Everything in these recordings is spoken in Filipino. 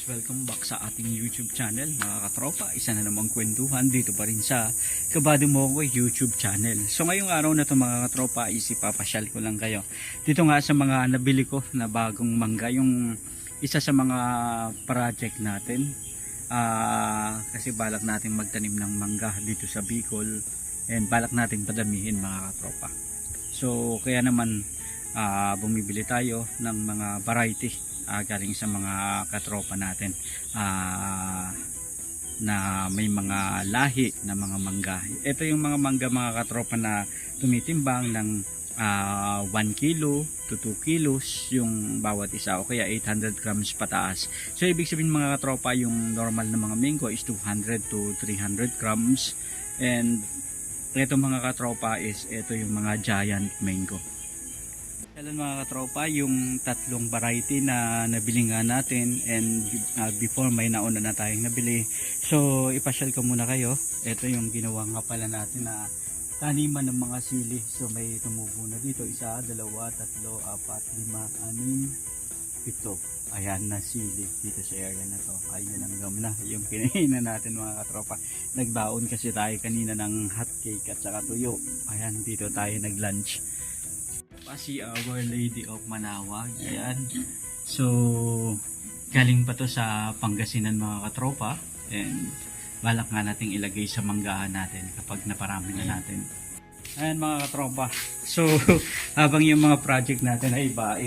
welcome back sa ating YouTube channel mga katropa. Isa na namang kwentuhan dito pa rin sa Kabado Mokoy YouTube channel. So ngayong araw na to mga katropa, ipapasyal ko lang kayo dito nga sa mga nabili ko na bagong mangga, yung isa sa mga project natin. Kasi balak natin magtanim ng mangga dito sa Bicol and balak natin padamihin mga katropa. So kaya naman bumibili tayo ng mga variety galing sa mga katropa natin na may mga lahi na mga mangga. Ito yung mga mangga mga katropa na tumitimbang ng 1 kilo to 2 kilos yung bawat isa, o kaya 800 grams pataas. So ibig sabihin mga katropa, yung normal na mga mango is 200 to 300 grams, and ito mga katropa is ito yung mga giant mango. Kailan mga katropa, yung tatlong variety na nabili nga natin, and before may nauna na tayong nabili. So ipasyal ko muna kayo. Ito yung ginawa nga pala natin na taniman ng mga sili. So may tumubo na dito, 1, 2, 3, 4, 5, 6, 7. Ayan na sili dito sa area na to. Ayun ang gam na yung kinain natin mga katropa. Nagbaon kasi tayo kanina ng hot cake at saka tuyo. Ayan, dito tayo nag lunch. Si Our Lady of Manawag. Ayan. So galing pa to sa Pangasinan mga katropa, and balak nga nating ilagay sa manggahan natin kapag naparami na natin. Ayan mga katropa. So habang yung mga project natin ay iba,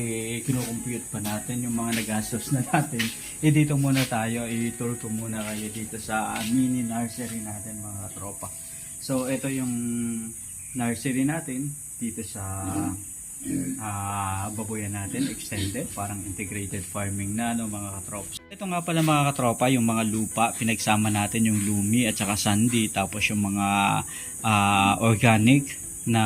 kino-compute pa natin yung mga nagastos na natin, dito muna tayo, i-tour ko muna kayo dito sa mini nursery natin mga katropa. So ito yung nursery natin dito sa baboyan natin, extended, parang integrated farming na mga katropa. Ito nga pala mga katropa, yung mga lupa, pinagsama natin yung lumi at saka sandy, tapos yung mga organic na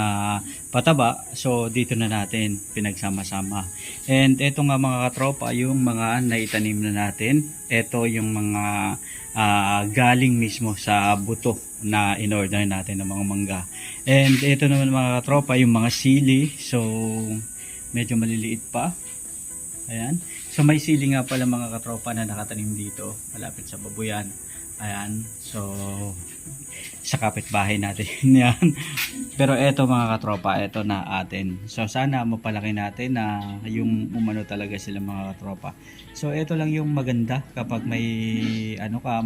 pataba. So dito na natin pinagsama-sama. And ito nga mga katropa, yung mga naitanim na natin, ito yung mga galing mismo sa buto na in-order natin ng mga mangga. And ito naman mga katropa, yung mga sili. So medyo maliliit pa. Ayan. So may sili nga pala mga katropa na nakatanim dito malapit sa babuyan. Ayan. So sa kapitbahay natin yan. Pero eto mga katropa, eto na atin. So sana mapalaki natin na yung umano talaga sila mga katropa. So eto lang yung maganda kapag may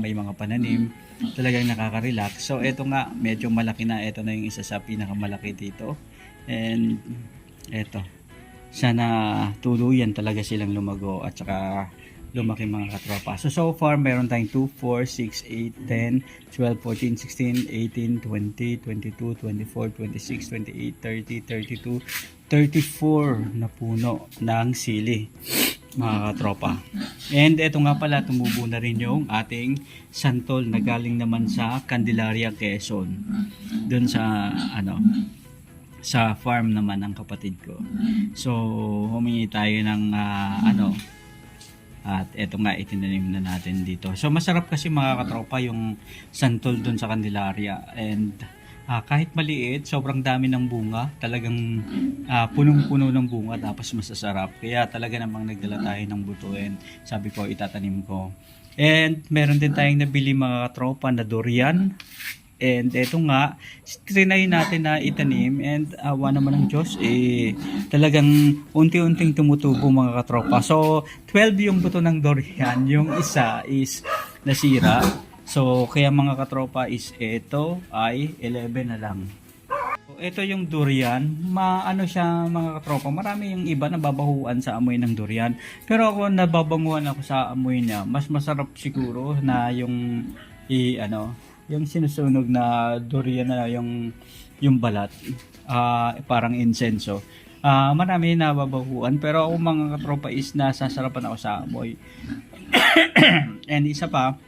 may mga pananim, talagang nakaka-relax. So eto nga, medyo malaki na. Eto na yung isa sa pinakamalaki dito. And eto, sana tuluyan talaga silang lumago at saka lumaki mga katropa. So far meron tayong 2, 4, 6, 8, 10, 12, 14, 16, 18, 20, 22, 24, 26, 28, 30, 32, 34 na puno ng sili mga katropa. And eto nga pala, tumubo na rin yung ating santol na galing naman sa Candelaria, Quezon, dun sa sa farm naman ng kapatid ko. So humingi tayo ng at eto nga, itinanim na natin dito. So masarap kasi mga katropa yung santol dun sa Candelaria, and kahit maliit, sobrang dami ng bunga, talagang punong-puno ng bunga, tapos masasarap. Kaya talaga namang nagdala tayo ng buto, and sabi ko itatanim ko. And meron din tayong nabili mga katropa na durian. And eto nga, trinay natin na itanim, and awa naman ng Diyos, talagang unti-unting tumutubo mga katropa. So 12 yung buto ng durian, yung isa is nasira. So kaya mga katropa is ito ay 11 na lang. So ito yung durian, siya mga katropa, marami yung iba nababahuan sa amoy ng durian. Pero ako, nababanguhan ako sa amoy niya. Mas masarap siguro na yung yung sinusunog na durian na yung balat, parang insenso. Marami nababahuan, pero ako mga katropa is nasasarapan ako sa amoy. And isa pa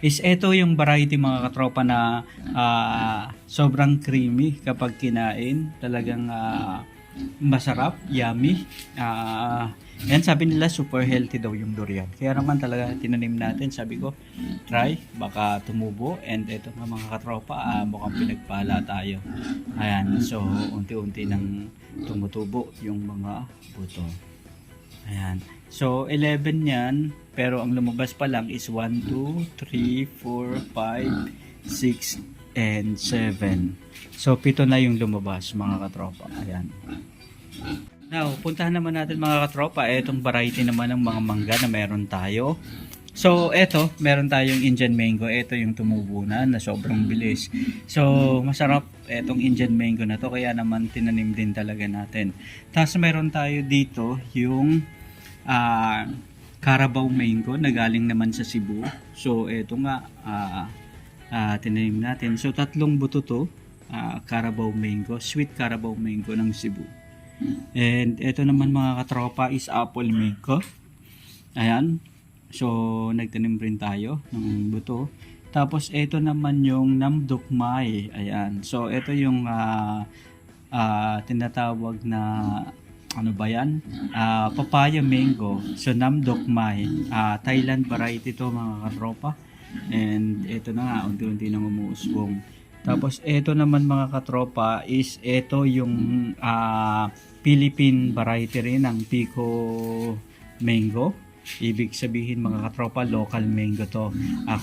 is ito yung variety mga katropa na sobrang creamy kapag kinain, talagang masarap, yummy. And sabi nila super healthy daw yung durian. Kaya naman talaga tinanim natin, sabi ko try, baka tumubo. And ito nga mga katropa, mukhang pinagpala tayo. Ayan, so unti-unti nang tumutubo yung mga buto. Ayan, so 11 yan. pero ang lumabas pa lang is 1, 2, 3, 4, 5, 6, and 7. So 7 na yung lumabas mga katropa. Ayan. Now, puntahan naman natin mga katropa, etong variety naman ng mga mangga na meron tayo. So, eto, meron tayong Indian mango. Ito yung tumubo na sobrang bilis. So, masarap etong Indian mango na to. Kaya naman tinanim din talaga natin. Tapos meron tayo dito yung Carabao mango na galing naman sa Cebu. So, eto nga, tinanim natin. So, 3 buto to. Carabao mango. Sweet Carabao mango ng Cebu. And ito naman mga katropa is apple mango. Ayan. So, nagtanim rin tayo ng buto. Tapos, ito naman yung namdukmay. Ayan. So, ito yung tinatawag na, ano ba yan? Papaya mango. So, namdukmay. Thailand variety to mga katropa. And ito na nga, unti-unti nang umuusbong. Tapos, ito naman mga katropa is ito yung Philippine variety rin ng Pico mango. Ibig sabihin mga katropa, local mango to.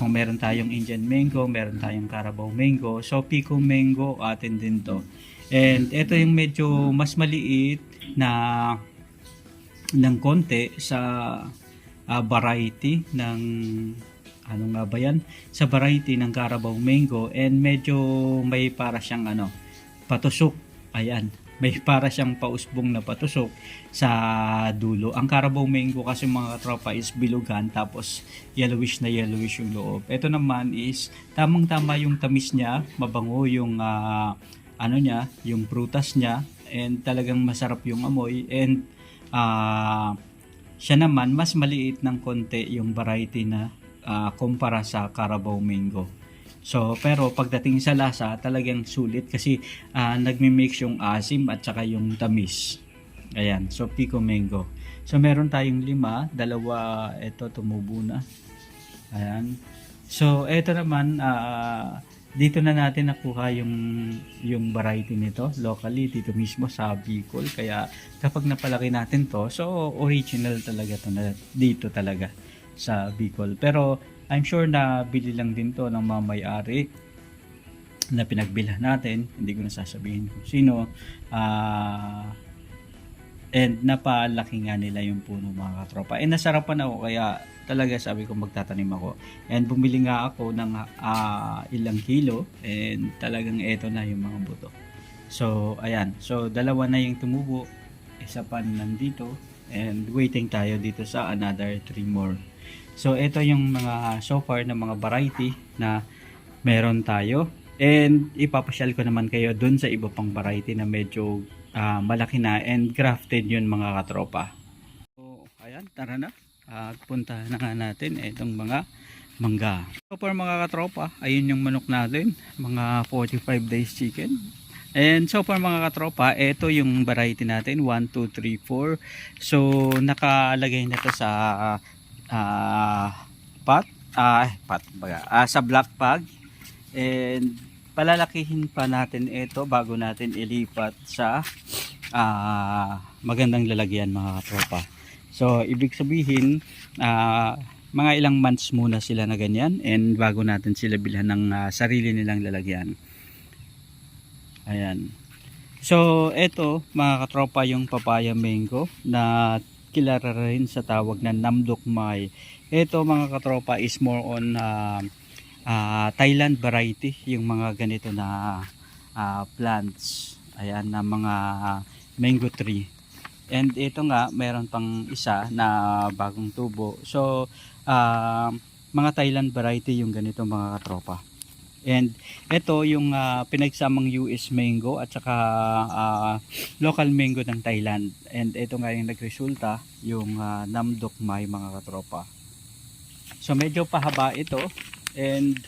Kung meron tayong Indian mango, meron tayong Carabao mango. So, Pico mango, atin din to. And ito yung medyo mas maliit na ng konti sa variety ng ano nga ba yan? Sa variety ng Carabao mango, and medyo may para siyang patusok. Ayan. May para siyang pausbong na patusok sa dulo. Ang Carabao mango kasi mga katropa is bilugan, tapos yellowish na yellowish yung loob. Ito naman is tamang-tama yung tamis niya, mabango yung niya, yung prutas niya, and talagang masarap yung amoy. And siya naman mas maliit ng konti yung variety na kumpara sa Carabao mango. So, pero pagdating sa lasa, talagang sulit kasi nagmi-mix yung asim at saka yung tamis. Ayan, so Pico mango. So, meron tayong 5, 2, ito tumubo na. Ayan. So, ito naman, dito na natin nakuha yung variety nito locally dito mismo sa Bicol. Kaya kapag napalaki natin to, so original talaga to na dito talaga sa Bicol. Pero I'm sure na bili lang din to ng mga may-ari na pinagbilhan natin. Hindi ko na sasabihin kung sino. And napalaki nga nila yung puno mga katropa. And nasarapan ako, kaya talaga sabi ko magtatanim ako. And bumili nga ako ng ilang kilo. And talagang eto na yung mga buto. So ayan. So 2 na yung tumubo. Isa pa nandito. And waiting tayo dito sa another 3 more. So, ito yung mga so far na mga variety na meron tayo. And ipapasyal ko naman kayo dun sa iba pang variety na medyo malaki na and grafted yun mga katropa. So, ayan, tara na. Punta na nga natin itong mga mangga. So, for mga katropa, ayun yung manok natin. Mga 45 days chicken. And so far mga katropa, ito yung variety natin. 1, 2, 3, 4. So, nakalagay na to sa sa black bag, and palalakihin pa natin ito bago natin ilipat sa magandang lalagyan mga katropa. So ibig sabihin mga ilang months muna sila na ganyan, and bago natin sila bilhan ng sarili nilang lalagyan. Ayan. So ito mga katropa yung papaya mango na kilala rin sa tawag na namdukmay. Ito mga katropa is more on Thailand variety, yung mga ganito na plants. Ayan, na mga mango tree. And ito nga, meron pang isa na bagong tubo. So, mga Thailand variety yung ganito mga katropa. And ito yung pinagsamang US mango at saka local mango ng Thailand. And ito nga yung nagresulta, yung namdukmay mga katropa. So medyo pahaba ito, and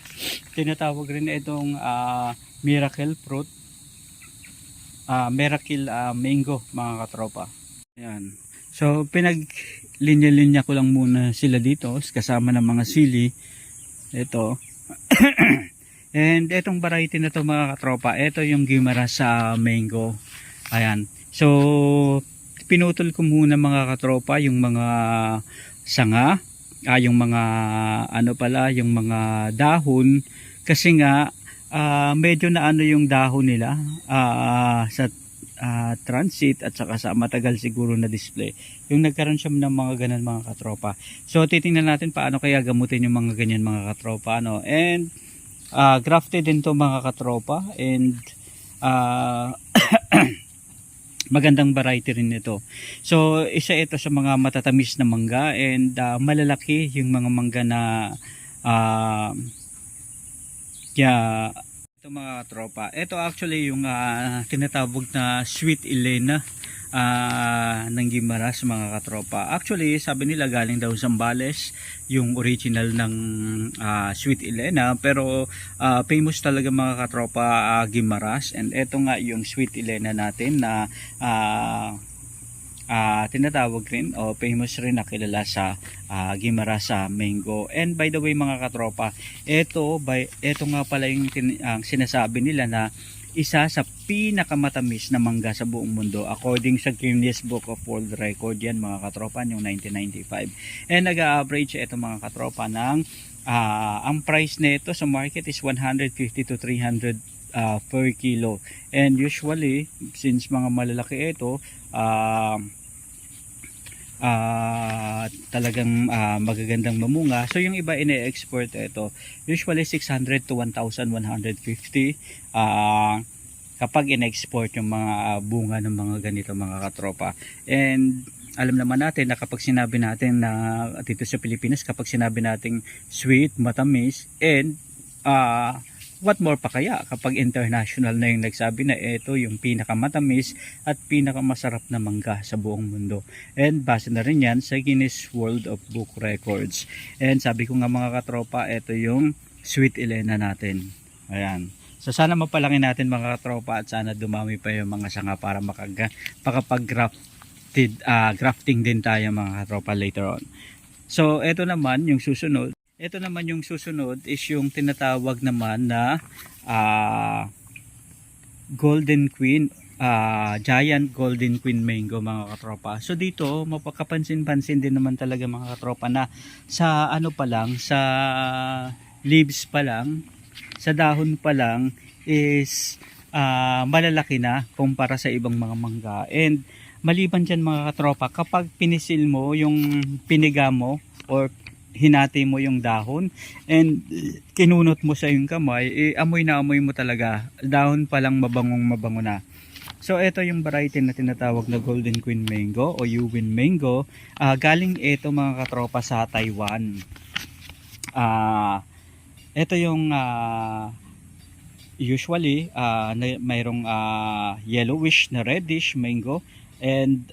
tinatawag rin itong miracle fruit, miracle mango mga katropa. Ayan. So pinaglinya-linya ko lang muna sila dito kasama ng mga sili. Ito. And itong variety na to mga katropa, ito yung Gimara sa mango. Ayan. So pinutol ko muna mga katropa yung mga sanga yung mga yung mga dahon, kasi nga medyo na ano yung dahon nila sa transit at saka sa matagal siguro na display. Yung nagkaroon siya ng mga ganun mga katropa. So titingnan natin paano kaya gamutin yung mga ganyan mga katropa, ano. And grafted din to mga katropa, and magandang variety rin ito. So isa ito sa mga matatamis na mangga, and malalaki yung mga mangga na ito mga tropa. Ito actually yung tinatawag na Sweet Elena ng Guimaras mga katropa. Actually sabi nila galing daw sa Zambales yung original ng Sweet Elena, pero famous talaga mga katropa Guimaras. And ito nga yung Sweet Elena natin na tinatawag rin o famous rin na kilala sa Guimaras sa mango. And by the way mga katropa, ito nga pala yung sinasabi nila na isa sa pinakamatamis na mangga sa buong mundo according sa Guinness Book of World Record. Yan mga katropa, yung 1995. And nag-average ito mga katropa ng ang price nito sa market is 150 to 300 per kilo. And usually since mga malalaki ito, talagang magagandang mamunga. So yung iba ine-export ito usually 600 to 1,150 kapag ine-export yung mga bunga ng mga ganito mga katropa. And alam naman natin na kapag sinabi natin na dito sa Pilipinas, kapag sinabi nating sweet, matamis, and what more pa kaya kapag international na yung nagsabi na ito yung pinakamatamis at pinakamasarap na mangga sa buong mundo. And base na rin yan sa Guinness World of Book Records. And sabi ko nga mga katropa, ito yung Sweet Elena natin. Ayan. So sana mapalaki natin mga katropa, at sana dumami pa yung mga sanga para grafting din tayo mga katropa later on. So ito naman yung susunod. Ito naman yung susunod is yung tinatawag naman na Golden Queen, Giant Golden Queen Mango mga katropa. So dito mapakapansin-pansin din naman talaga mga katropa na sa ano pa lang, sa leaves pa lang, sa dahon pa lang is malalaki na kumpara sa ibang mga mangga. And maliban dyan mga katropa, kapag pinisil mo yung piniga mo or hinati mo yung dahon and kinunot mo sa yung kamay, amoy na amoy mo talaga. Dahon pa lang mabango na. So ito yung variety na tinatawag na Golden Queen Mango o Yuen Mango. Galing ito mga katropa sa Taiwan. Ito yung usually mayroong yellowish na reddish mango, and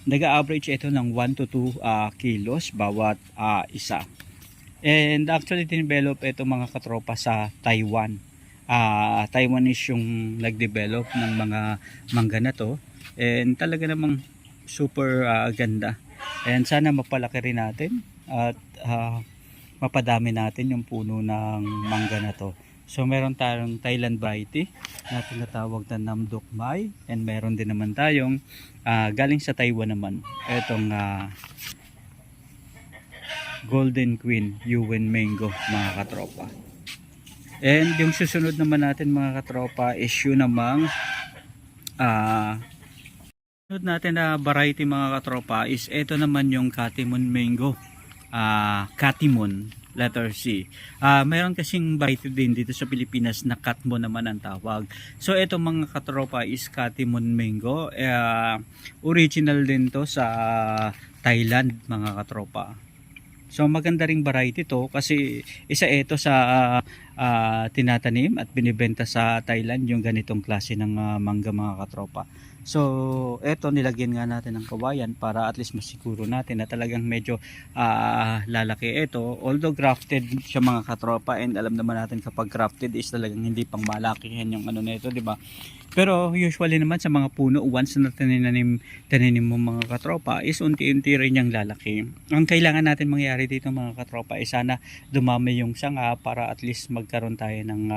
nag-average ito ng 1 to 2 kilos bawat isa. And actually develop ito mga katropa sa Taiwan. Taiwanese yung nag-develop ng mga mangga na to, and talaga namang super ganda. And sana mapalaki rin natin at mapadami natin yung puno ng mangga na to. So meron tayong Thailand variety na tinatawag na Namdokmai, and meron din naman tayong galing sa Taiwan naman, etong Golden Queen Yuen Mango mga katropa. And yung susunod naman natin mga katropa is yun namang sunod natin na variety mga katropa is ito naman yung Katimon Mango. Katimon letter C. Mayroon kasing variety din dito sa Pilipinas na Katmon naman ang tawag. So ito mga katropa is Katimon Mango. Original din to sa Thailand mga katropa. So maganda ring variety to kasi isa ito sa tinatanim at binibenta sa Thailand yung ganitong klase ng mangga mga katropa. So eto nilagyan nga natin ng kawayan para at least masiguro natin na talagang medyo lalaki ito. Although grafted siya mga katropa, and alam naman natin kapag grafted is talagang hindi pang malakihan yung ano nito, di ba? Pero usually naman sa mga puno, once na tinanim mo mga katropa is unti-unti rin yung lalaki. Ang kailangan natin mangyari dito mga katropa is sana dumami yung sanga para at least magkaroon tayo ng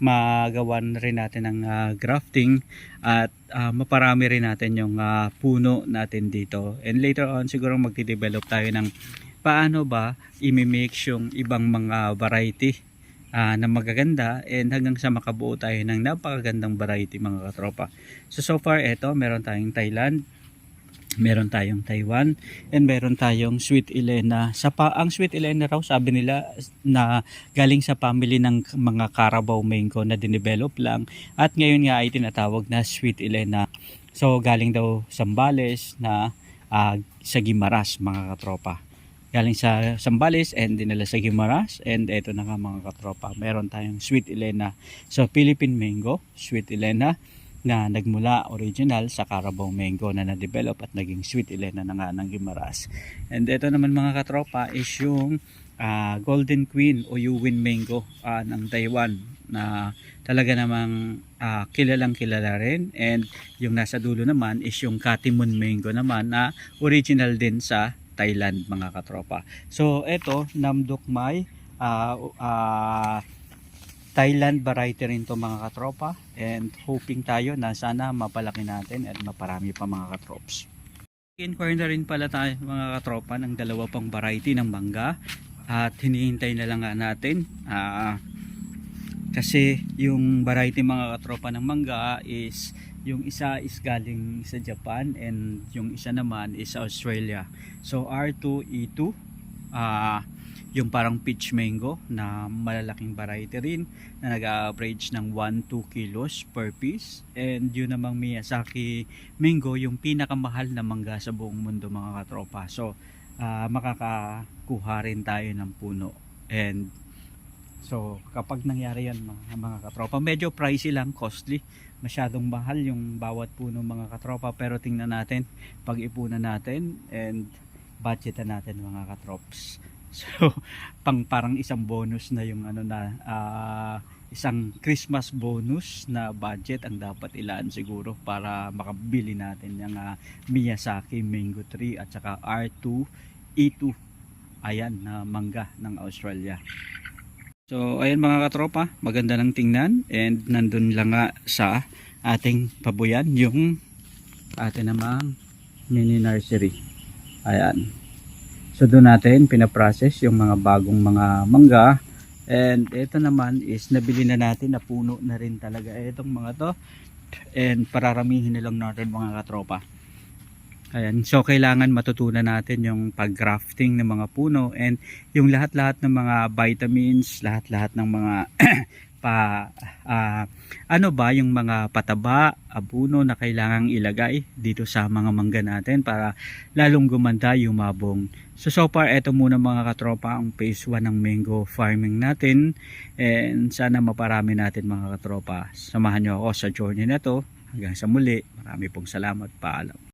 magawan rin natin ng grafting at maparami rin natin yung puno natin dito. And later on siguro magde-develop tayo ng paano ba i-mix yung ibang mga variety na magaganda, and hanggang sa makabuo tayo ng napakagandang variety mga katropa. So far eto, meron tayong Thailand, meron tayong Taiwan, and meron tayong Sweet Elena. Ang Sweet Elena raw, sabi nila na galing sa family ng mga Carabao mango na dinevelop lang, at ngayon nga ay tinatawag na Sweet Elena. So galing daw Zambales na sa Guimaras mga katropa. Galing sa Zambales and dinala sa Guimaras, and eto na nga mga katropa, meron tayong Sweet Elena. So Philippine mango, Sweet Elena, na nagmula original sa Carabao mango na na-develop at naging Sweet Elena na nga ng Guimaras. And ito naman mga katropa is yung Golden Queen o Yuen mango ng Taiwan, na talaga namang kilalang kilala rin. And yung nasa dulo naman is yung Katimun mango naman na original din sa Thailand mga katropa. So eto, Namdokmai Thailand variety rin to mga katropa, and hoping tayo na sana mapalaki natin at maparami pa mga katrops. Inquire na rin pala tayo mga katropa ng dalawa pang variety ng mangga, at hinihintay na lang nga natin kasi yung variety mga katropa ng mangga is yung isa is galing sa Japan and yung isa naman is Australia. So R2, E2, yung parang peach mango na malalaking variety rin na nag-average ng 1-2 kilos per piece. And yun namang Miyazaki mango, yung pinakamahal na mangga sa buong mundo mga katropa. So makakakuha rin tayo ng puno. And so kapag nangyari yan mga katropa, medyo pricey lang, costly, masyadong mahal yung bawat puno mga katropa, pero tingnan natin, pag-ipunan natin and budgetan natin mga katrops. So parang isang bonus na yung isang Christmas bonus na budget ang dapat ilaan siguro para makabili natin yung Miyazaki mango tree at saka R2 E2 ayan na mangga ng Australia. So ayan mga katropa, maganda ng tingnan, and nandun lang nga sa ating pabuyan yung atin namang mini nursery. Ayan. So doon natin pinaprocess yung mga bagong mga mangga, and ito naman is nabili na natin na puno na rin talaga itong mga to, and pararamihin na lang natin mga katropa. Ayan, so kailangan matutunan natin yung pag-grafting ng mga puno, and yung lahat-lahat ng mga vitamins, lahat-lahat ng mga yung mga pataba, abuno na kailangang ilagay dito sa mga mangga natin para lalong gumanda, yumabong. So far, eto muna mga katropa ang phase 1 ng mango farming natin, and sana maparami natin mga katropa. Samahan nyo ako sa journey na to. Hanggang sa muli, marami pong salamat, paalam.